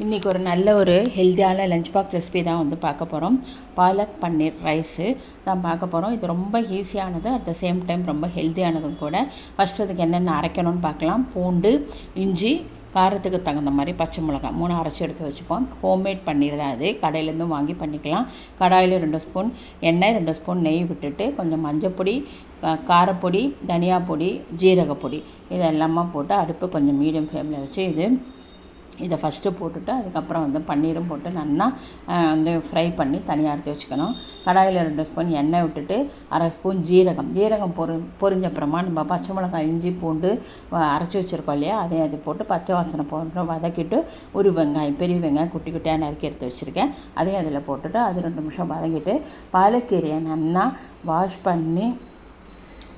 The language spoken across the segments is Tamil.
இன்றைக்கி ஒரு நல்ல ஒரு ஹெல்த்தியான லஞ்ச் பாக்ஸ் ரெசிபி தான் வந்து பார்க்க போகிறோம். பாலக் பன்னீர் ரைஸு தான் பார்க்க போகிறோம். இது ரொம்ப ஈஸியானது, அட் த சேம் டைம் ரொம்ப ஹெல்த்தியானதும் கூட. ஃபஸ்ட்டு அதுக்கு என்னென்ன அரைக்கணும்னு பார்க்கலாம். பூண்டு, இஞ்சி, காரத்துக்கு தகுந்த மாதிரி பச்சை மிளகாய் 3 அரைச்சி எடுத்து வச்சுப்போம். ஹோம்மேட் பன்னீர் தான் அது, கடையிலேருந்து வாங்கி பண்ணிக்கலாம். கடாயில் 2 ஸ்பூன் எண்ணெய், 2 ஸ்பூன் நெய் விட்டுட்டு கொஞ்சம் மஞ்சப்பொடி, காரப்பொடி, தனியா பொடி, ஜீரகப்பொடி இதெல்லாமா போட்டு அடுப்பு கொஞ்சம் மீடியம் ஃப்ளேமில் வச்சு இதை ஃபஸ்ட்டு போட்டுட்டு அதுக்கப்புறம் வந்து பன்னீரும் போட்டு நல்லா வந்து ஃப்ரை பண்ணி தனியாக எடுத்து வச்சுக்கணும். கடாயில் 2 ஸ்பூன் எண்ணெய் விட்டுட்டு அரை ஸ்பூன் ஜீரகம் பொரிஞ்சப்புறமா நம்ம பச்சை மிளகாய், இஞ்சி, பூண்டு அரைச்சி வச்சுருக்கோம் இல்லையா, அதையும் அது போட்டு பச்சை வாசனை போட்டு வதக்கிட்டு ஒரு வெங்காயம், பெரிய வெங்காயம் குட்டி குட்டியாக நறுக்கி எடுத்து வச்சுருக்கேன், அதையும் அதில் போட்டுட்டு அது 2 நிமிஷம் வதக்கிட்டு பாலக்கீரையை நல்லா வாஷ் பண்ணி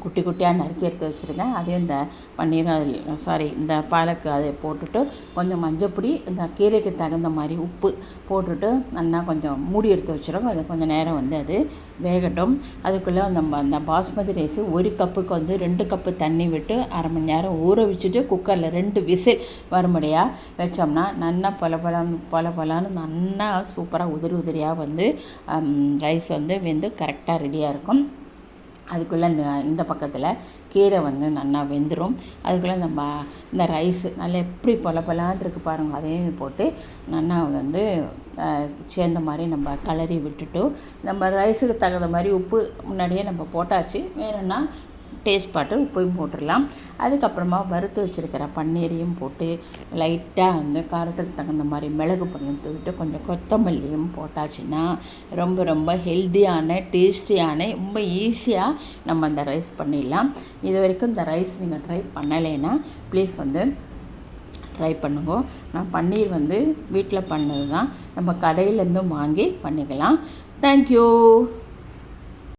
குட்டி குட்டியாக நறுக்கி எடுத்து வச்சுருக்கேன். அதையும் இந்த பன்னீர் இந்த பாலக்கு அதை போட்டுட்டு கொஞ்சம் மஞ்சப்பொடி, இந்த கீரைக்கு தகுந்த மாதிரி உப்பு போட்டுட்டு நல்லா கொஞ்சம் மூடி எடுத்து வச்சுருக்கோம். அது கொஞ்சம் நேரம் வந்து அது வேகட்டும். அதுக்குள்ளே அந்த பாஸ்மதி ரைஸு 1 கப்புக்கு வந்து 2 கப்பு தண்ணி விட்டு அரை மணி நேரம் ஊற வச்சுட்டு குக்கரில் 2 விசில் வரும்படியாக வச்சோம்னா நல்லா பலன்னு நல்லா சூப்பராக உதிரியாக வந்து ரைஸ் வந்து வெந்து கரெக்டாக ரெடியாக இருக்கும். அதுக்குள்ளே இந்த பக்கத்தில் கீரை வந்து நல்லா வெந்துடும். அதுக்குள்ளே இந்த ரைஸு நல்லா எப்படி பலான்னு இருக்குது பாருங்கள், அதையும் போட்டு நல்லா வந்து சேர்ந்த மாதிரி நம்ம கலரி விட்டுட்டு நம்ம ரைஸுக்கு தகுந்த மாதிரி உப்பு முன்னாடியே நம்ம போட்டாச்சு. வேணும்னா டேஸ்ட் பார்த்து உப்பையும் போட்டுடலாம். அதுக்கப்புறமா வறுத்து வச்சுருக்கிற பன்னீரையும் போட்டு லைட்டாக வந்து காரத்துக்கு தகுந்த மாதிரி மிளகு பொடியும் தூவிட்டு கொஞ்சம் கொத்தமல்லியும் போட்டாச்சுன்னா ரொம்ப ஹெல்த்தியான டேஸ்டியான ரொம்ப ஈஸியாக நம்ம அந்த ரைஸ் பண்ணிடலாம். இது வரைக்கும் இந்த ரைஸ் நீங்கள் ட்ரை பண்ணலைன்னா ப்ளீஸ் வந்து ட்ரை பண்ணுங்க. நான் பன்னீர் வந்து வீட்டில் பண்ணது தான், நம்ம கடையிலேருந்தும் வாங்கி பண்ணிக்கலாம். தேங்க்யூ.